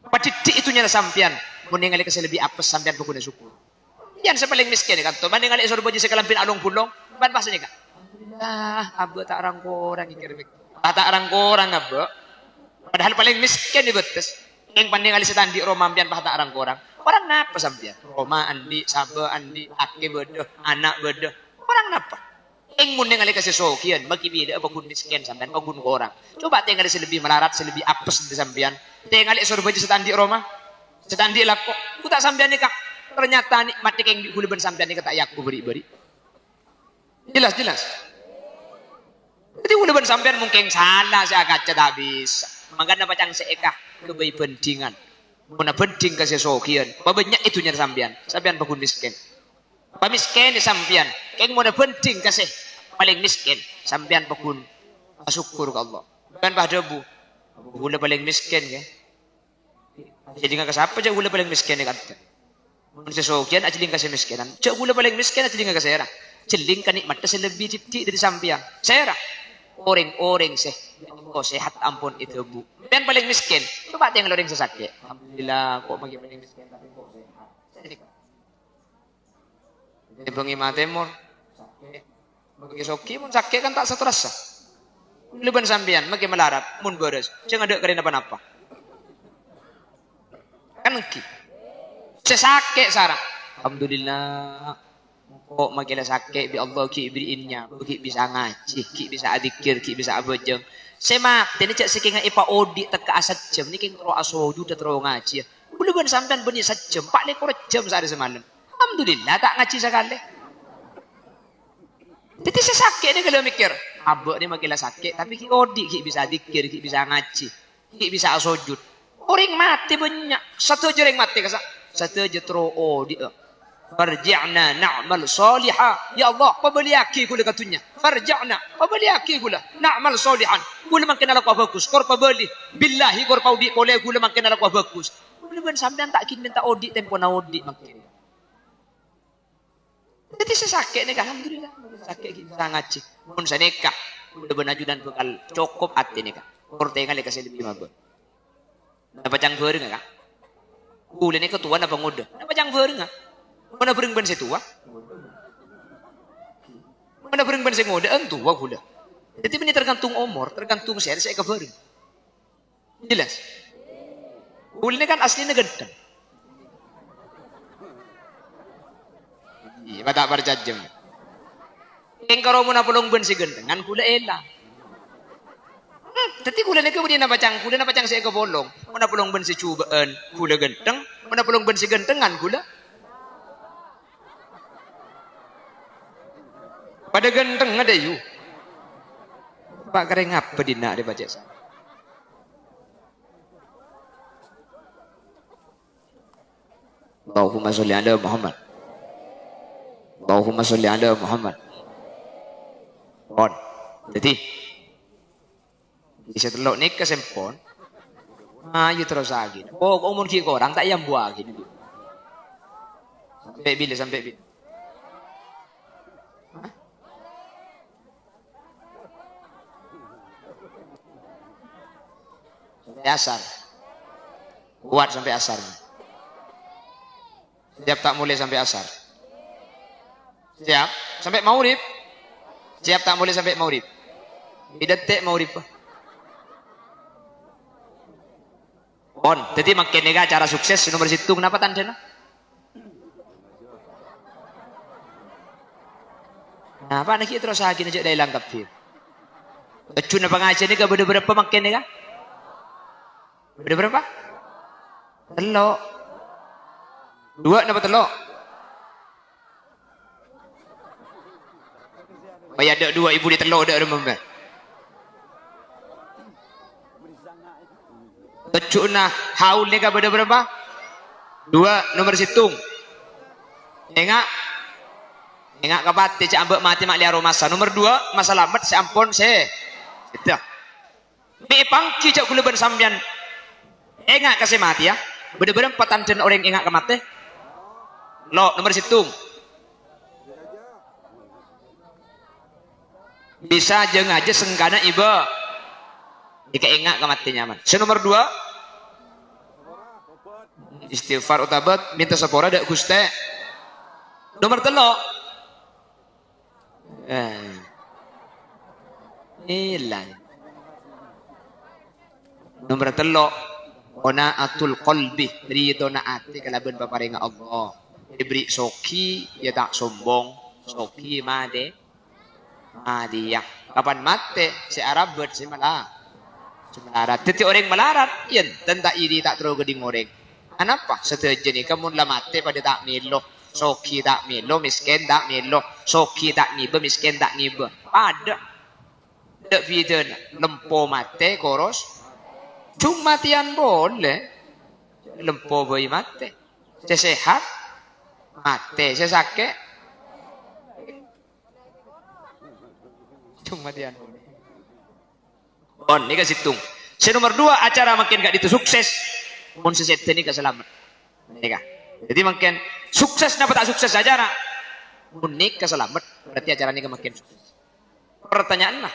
Speaker 2: Patitik itunya sampean. Mun ningali kasih lebih apes sampean pun syukur. Yang paling miskin kan to. Mending ngali isor baja sekalampin alung pulong. Ban pasanya kan. Alhamdulillah, abu tak orang korang ikir. Tak orang korang abu. Padahal paling miskin di betes. Yang panding kali setan di Roma ambian tak orang korang. Orang napa sampean? Roma andi, sabe andi, ake bedo, anak bedo. Orang napa? Yang munding kali kasih sokian, bagi beda apa kun miskin sampean, apa kun korang. Coba tinggal lebih melarat, lebih apes di sampean. Tinggal isor baju setan di Roma, setan di lako. Ku tak sampean nikah. Ternyata nikmat yang dihuluban sampean nikah tak yaku beri-beri. Jelas. Jadi udah sampean mungkin salah saya kaca tak bisa. Makanya pacang seekah kebai pentingan. Mana penting kasih sokian. Banyak itunya sampean. Sampean bakun miskin. Apa miskin sampean. Keng mana penting kasih paling miskin. Sampean bakun syukur ke Allah. Bukan bah debu. Gula paling miskin ke. Jadi nggak kasih apa aja gula paling miskin kan. Manusia sokian aja kasih miskinan. Cak gula paling miskin aja nggak kasih era. Celing kan nikmatnya selebih titik dari sampean. Saya orang seh. Oh sehat ampun itu bu. Dan paling miskin. Coba yang orang sesakit. Alhamdulillah kok bagi paling miskin tapi kok sehat. Jadi bengi matemur. Bagi soki pun sakit kan tak satu rasa. Leban sampean bagi melarat mun beres. Jangan ada kerana apa-apa. Kan ki. Sesakit sarang. Alhamdulillah. Kok makin sakit bi Allah ki beriinnya, ki bisa ngaji, ki bisa adzikir, ki bisa abajeng. Semak, ini cak sekinga ipa odi teka asat jam ni king tero asoju dah tero ngaji. Boleh ben sampean beni sejam, 4 lekor jam sehari semalam. Alhamdulillah tak ngaji sekali. Jadi saya sakit ni kalau mikir, abak ni makin sakit, tapi ki odi ki bisa adzikir, ki bisa ngaji, ki bisa asojud. Orang mati banyak, satu je orang mati kasa, satu je tero odi. Farji'na na'mal salihah. Ya Allah, pabali aki kula katunya. Farji'na, pabali aki kula. Na'mal salihan. Kula makin ala bagus. Kor pabali. Billahi kor paudi boleh kula makin ala bagus. Kula ben sampean tak kin minta audit tempo na audit makin. Jadi saya sakit ni kan, alhamdulillah. Sakit kita ngaji. Mun saya nikah, kula ben ajudan bekal cukup hati ni kan. Kor tengal kasih lebih mabuk. Napa jang beureng kan? Kula ni ketua napa ngoda. Napa jang beureng kan? Mana bering ban setua? Mana bering ban sengoda tua gula. Jadi ini tergantung umur, tergantung saya kebareng. Jelas. Gula ini kan aslinya gendeng. Iya, tak berjajam. Yang kalau mau napolong ban si gendengan gula elah. Tapi gula ni kemudian apa cang? Gula apa cang saya kebolong? Mana polong ban si cubaan gula gendeng? Mana polong ban si gendengan gula? Pada genteng ada yu. Pak kering apa dina dia baca sana. Allahumma sholli ala Muhammad. Allahumma sholli ala Muhammad. On. Jadi bisa telok nik kesempon. Ayo terus lagi. Oh, umur ki orang tak yang buah gini. Sampai bila. Asar. Kuat sampai asar. Siap tak mulai sampai asar. Siap sampai maurib. Siap tak mulai sampai maurib. Bidetek maurib. On. Jadi makin nega cara sukses nomor situ kenapa tanda? Nah, apa nak kita terus lagi nak dah hilang kafir. Cuna pengajian ni ke berapa makin nega? Ada berapa? Telok. 2 dapat telok. Bayar ada 2 ibu di telok ada memang. Kecuna haul ni ada berapa? 2 nomor situng. Engak kapati cak ambek mati mak liaro masa. Nomor 2 masalah mat seampun se. Itu. Bi pangki cak kula ben sampean. Engak kasih mati ya. Bener-bener patan dan orang engak kemati. Lo nomor situng. Bisa jeng aja sengkana iba. Jika engak kemati nyaman. Nomor 2. Istighfar utabat minta sepora dak Guste. Nomor 3. Ilah. Nomor 3. Qanaatul qalbi, ridho na ati kalaban paparinga Allah. Diberi soki ya tak sombong, soki made ya. Kapan mate si Arab buat si melarat. Teti orang melarat, yen tentang iri tak terlalu geding orang. Kenapa? Setuju ni kamu lah mate pada tak milo, soki tak milo, miskin tak milo, soki tak niba, miskin tak niba. Pada tak video lempo mate koros. Cuma matian boleh. Lempo bayi mati. Saya sehat. Mati. Saya sakit. Cuma matian boleh. On, ini ke situng. Nomor 2 acara makin gak itu sukses. Mun seset ini ke selamat. Ini jadi makin sukses dapat tak sukses acara. Unik ke selamat. Berarti acara ini makin sukses. Pertanyaan lah.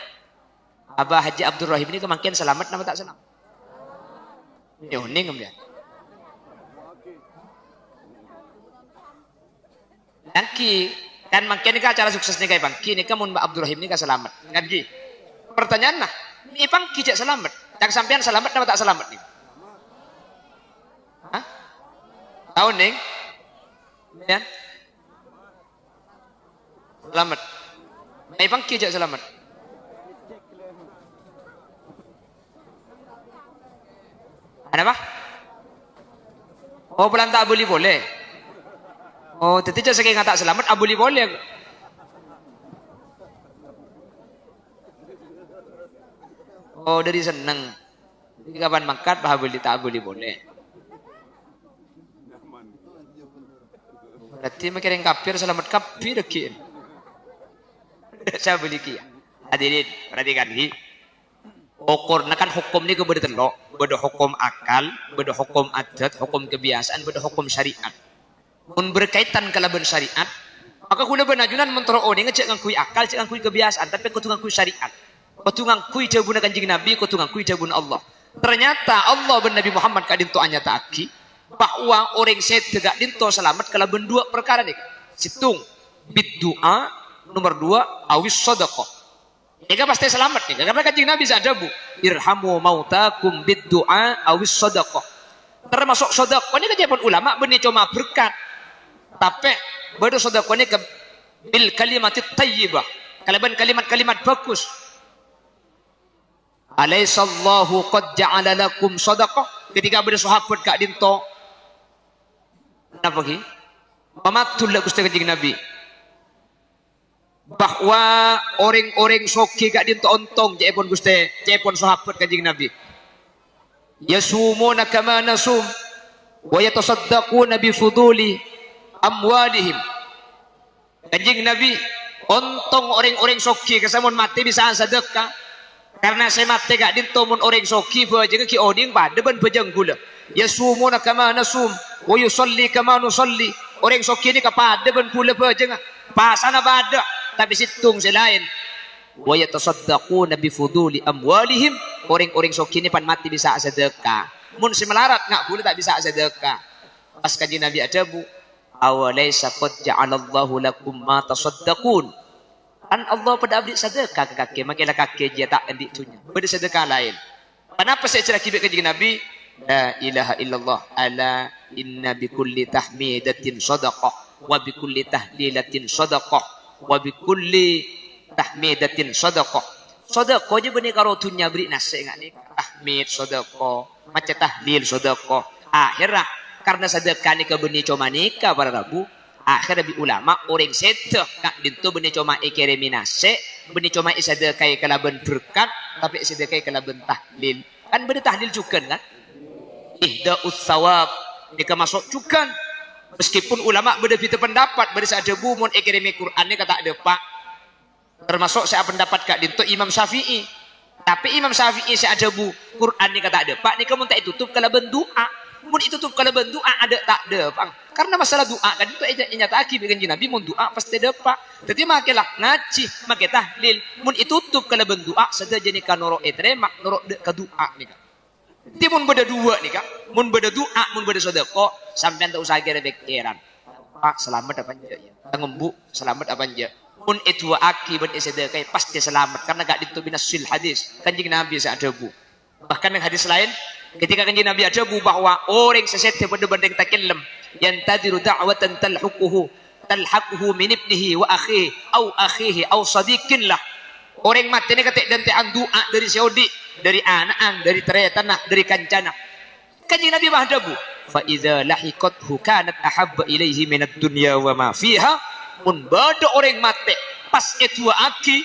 Speaker 2: Abah Haji Abdul Rahim ini makin selamat nama tak selamat? Ya uning kemudian. Nanti kan makin ni acara sukses ni kai bang. Kini kamu Mbak Abdul Rahim ni selamat. Nanti pertanyaan lah. Ni bang kijak selamat. Yang sampean selamat nama tak selamat ni? Hah? Tahu nih? Ya. Selamat. Mai pangki jak selamat. Ada apa? Oh, pelan tak boleh. Oh, tidak saya kata selamat, boleh. Oh, dari seneng. Jadi kapan mangkat, tak boleh. Berarti makin kafir selamat kafir dekin. Saya beli kia. Hadirin, perhatikan ni. Ukurna kan hukum ni kepada telok. Beda hukum akal, beda hukum adat, hukum kebiasaan, beda hukum syariat. Mun berkaitan kalaban syariat, maka kula benajunan mentero ni ngecek ngakui akal, cek ngakui kebiasaan, tapi kau tu ngakui syariat. Kau tu ngakui jabuna kanjeng Nabi, kau tu ngakui jabuna Allah. Ternyata Allah ben Nabi Muhammad kadin tu anya taaki bahwa orang set tegak dinto selamat kalaban dua perkara ni. Situng bid doa, nomor 2 awis sedekah. Ega pasti selamat nih. Karena kanjeng Nabi ada bu, irhamu mautakum bid doa awis sedekah. Termasuk sedekah ini kajian ulama benih cuma berkat. Tapi baru sedekah ini ke bil kalimatit tayyibah. Kalimat-kalimat bagus. Alaihissallahu qad ja'ala lakum sedekah. Ketika ada sahabat kak dinto. Kenapa ki? Pamatul lah Gusti kanjeng Nabi. Bahwa orang-orang soki gak dinto ontong cepon Gusti, cepon sahabat kanjeng Nabi. Yasumuna kama nasum wa yatasaddaquna bi fuduli amwalihim. Kanjeng Nabi ontong orang-orang soki kesamun mati bisa sedekah. Karena saya mati gak dinto mun orang soki baje ki oding pada ban bajang gula. Yasumuna kama nasum wa yusalli kama nusalli. Orang soki ni kepada ban pula baje pasana bada tapi situng selain. Wa yatasaddaquna bi fuduli amwalihim. Orang-orang soki ni pan mati bisa sedekah. Mun semelarat ngak boleh tak bisa sedekah. Pas kaji Nabi ada bu, awalaysa qad ja'alallahu lakum ma tasaddaqun. Kan Allah pada abdi sedekah ke kaki, makilah kaki dia tak ambil tunya. Pada sedekah lain. Kenapa saya cerah kibik kaji Nabi? La ilaha illallah ala inna bi kulli tahmidatin sadaqah wa bi kulli tahlilatin sadaqah wa bi kulli tahmidatin sadaqah. Sedekah je benih karo tunya beri nasi ngak ni. Tahmid sedekah, macam tahlil sedekah. Akhirnya karena sedekah ni ke benih cuma nikah para rabu. Akhirnya bi ulama orang sedekah ngak dintu benih cuma ikeriminase, benih cuma isedekah kalaban berkat, tapi isedekah kalaban tahlil. Kan benih tahlil juga kan? Ihda'us sawab nika masuk juga. Meskipun ulama berbeda pendapat, berbeda ada bumun ikirimi Quran ni kata ada pak. Termasuk saya pendapat kak dintu Imam Syafi'i. Tapi Imam Syafi'i saya ada bu Quran ni kata ada pak. Ni kamu tak tutup kalau bendoa. Mun itu tutup kalau bendoa ada tak ada pak. Karena masalah doa kan itu nyata aki bikin Nabi mun doa pasti ada pak. Jadi makilah ngaji, makai tahlil. Mun itu tutup kalau bendoa saja jenis kanoro etrema norok de ke doa ni kak. Jadi mun beda dua nih kak. Mun beda doa, mun beda sedekah sampai tak usah kira pikiran. Pak selamat apa aja ya? Ngembuk selamat apa aja? Mun itu aki ben sedekah pasti selamat karena gak ditutup binasul hadis. Kanjeng Nabi ada bu. Bahkan yang hadis lain ketika kanjeng Nabi ada bu bahwa orang sesete benda-benda yang takillam yang tadiru da'watan talhaquhu min ibnihi wa akhihi au sadiqin lah. Orang mati ni kata dan tiang doa dari saudi, dari anak, dari teretana, dari kancana. Kanjeng Nabi ada bu. Fa idza lahiqathu kanat ahabba ilaihi min ad-dunya wa ma fiha. Mun bada orang mati pas itu aki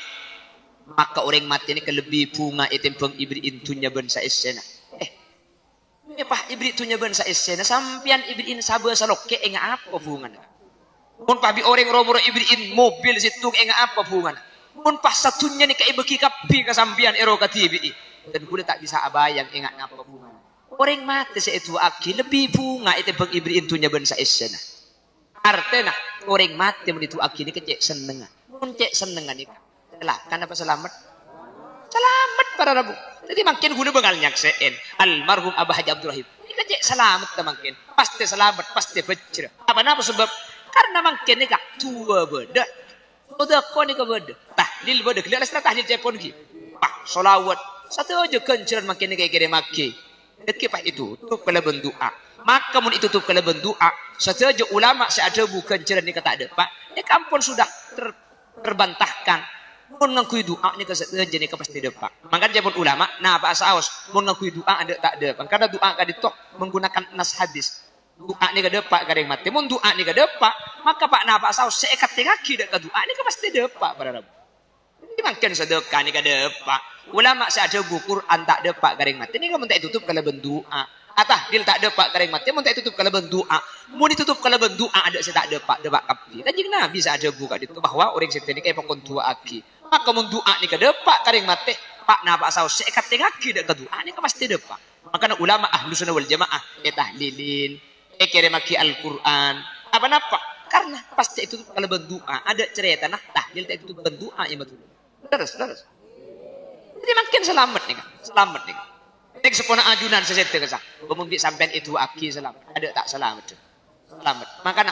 Speaker 2: maka orang mati ni kelebih bunga itempeng ibri intunya ben saesena. Pah ibri tunya ben saesena sampian ibri in sabe saloke enga apa hubungan. Mun pah bi orang romoro ibri in mobil situng enga apa hubungan. Mun pas satunya ni kai beki kapi ka sampian ero ka tibi. Dan kuda tak bisa abayang enga apa hubungan. Orang mati sa itu aki lebih bunga itempeng ibri intunya ben saesena. Artinya orang mati menitu aki ni kecek senengan. Mun cek senengan ni lah kan apa selamat? Selamat para rabu. Jadi makin guna bengal nyakseen almarhum Abah Haji Abdul Rahim. Ini kecek selamat makin. Pasti selamat, pasti bejra. Apa sebab? Karena makin ni kak tua beda. Udah kau ni kau beda. Tahlil beda. Kelihatan setelah tahlil cepon ki. Pak solawat. Satu aja kenceran makin ni kayak kira maki. Dekat pak itu tutup kalau bendoa. Maka mun itu tutup kalau bendoa. Satu aja ulama saya ada bukan ceran ni kata ada pak. Ni kampun sudah terbantahkan. Mun ngakui doa ni kesetuju ni pasti depak. Maka jabun ulama, nah Pak Saus, mun ngakui doa ada tak ada. Karena doa ka ditok menggunakan nas hadis. Doa ni ka depak garing mati. Mun doa ni ka depak, maka Pak Pak Saus seekat kaki dak ka doa ni ka pasti depak para rabu. Ini makin sedekah ni ka depak. Ulama saya buku Quran tak depak garing mati. Ni ka mun tak tutup kalau bendoa. Atah dil tak depak garing mati, mun tak tutup kalau bendoa. Mun ditutup kalau bendoa ada saya tak depak kapi. Kanjing Nabi saya buka ditu bahwa orang seperti ni kayak pokon tua aki. Maka mun doa ni ka depak garing mati, Pak Pak Saus seekat kaki dak ka doa ni ka pasti depak. Maka ulama ahlu sunnah wal jamaah tahlilin, kirimaki Al-Quran, apa karena pasti itu kalau berdoa ada cerita nah tahlil itu berdoa yang betul. Terus. Jadi makin selamat nih kan, selamat nih. Nek sepona ajunan sesete kesah. Pemumpi sampean itu aki selamat. Ada tak selamat. Selamat. Makanya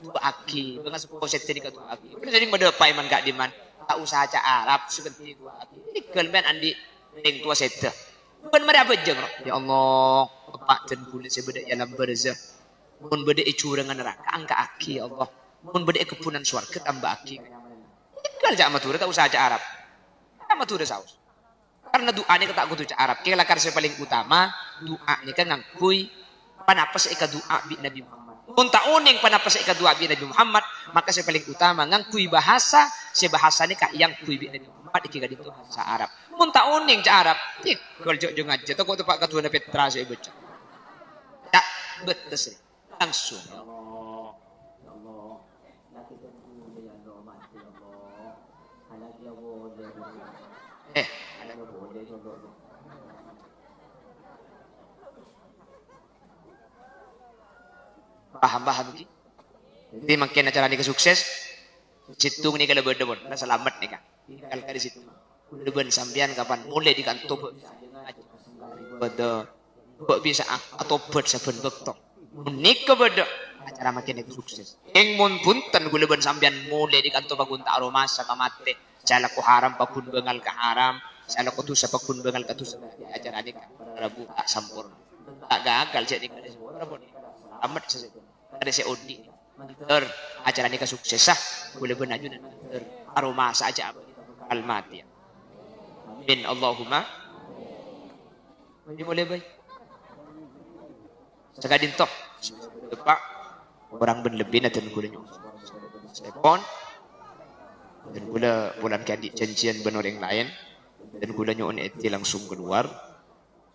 Speaker 2: dua aki, dengan sepuluh sete ni dua aki. Jadi mendepai man gak diman. Tak usah aja Arab seperti dua aki. Ini kelmen andi ning tua sete. Bukan mereka bejeng. Ya Allah, Pak dan kulit sebeda dalam berzah. Mun beda curangan neraka angka aki ya Allah. Mun beda kepunan swarga tambah aki. Ikal jak matur tak usah aja Arab. Matur saus. Karena doa ni kata aku tu Arab. Kira karena paling utama doa ni kan ngakui panapas ika doa bi Nabi Muhammad. Mun tak uning panapas ika doa bi Nabi Muhammad, maka paling utama ngakui bahasa bahasa ni kak yang kui bi Nabi Muhammad iki ka ditu bahasa Arab. Mun tak uning Arab, ikal jok jeng aja. Toko tu Pak Ketua Petra saya baca. Tak betul langsung. Paham ki. Jadi makin acara ni sukses. Situ ni kalau berdebon, na selamat ni kan. Kalau kali situ. Berdebon sambian kapan mulai di kantor. Beda. Kok bisa atau bed saben bektok. Unik kepada acara makin sukses. Yang mun punten guleben sambian mulai di kantor bagun tak aromasa kamate. Jala ku haram pakun bengal ke haram. Jala ku tusa pakun bengal ke tusa. Acara ni kan. Rabu tak sempurna. Tak gagal jadi kada sempurna. Amat sesuatu. Ada seodi. Acara ni kesuksesan boleh benaju dan aroma saja almati. Amin Allahumma. Boleh baik. Sekadin tok. Pak orang berlebih nanti gulanya. Telepon dan gula bulan kadik janjian benar yang lain dan gulanya on eti langsung keluar.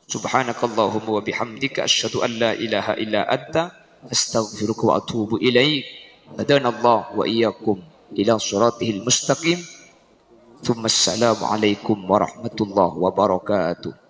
Speaker 2: Subhanakallahumma wa bihamdika asyhadu an la ilaha illa anta astaghfiruka wa atubu ilaik. Hadana Allah wa iyyakum ila siratihil mustaqim. Thumma assalamu alaikum warahmatullahi wabarakatuh.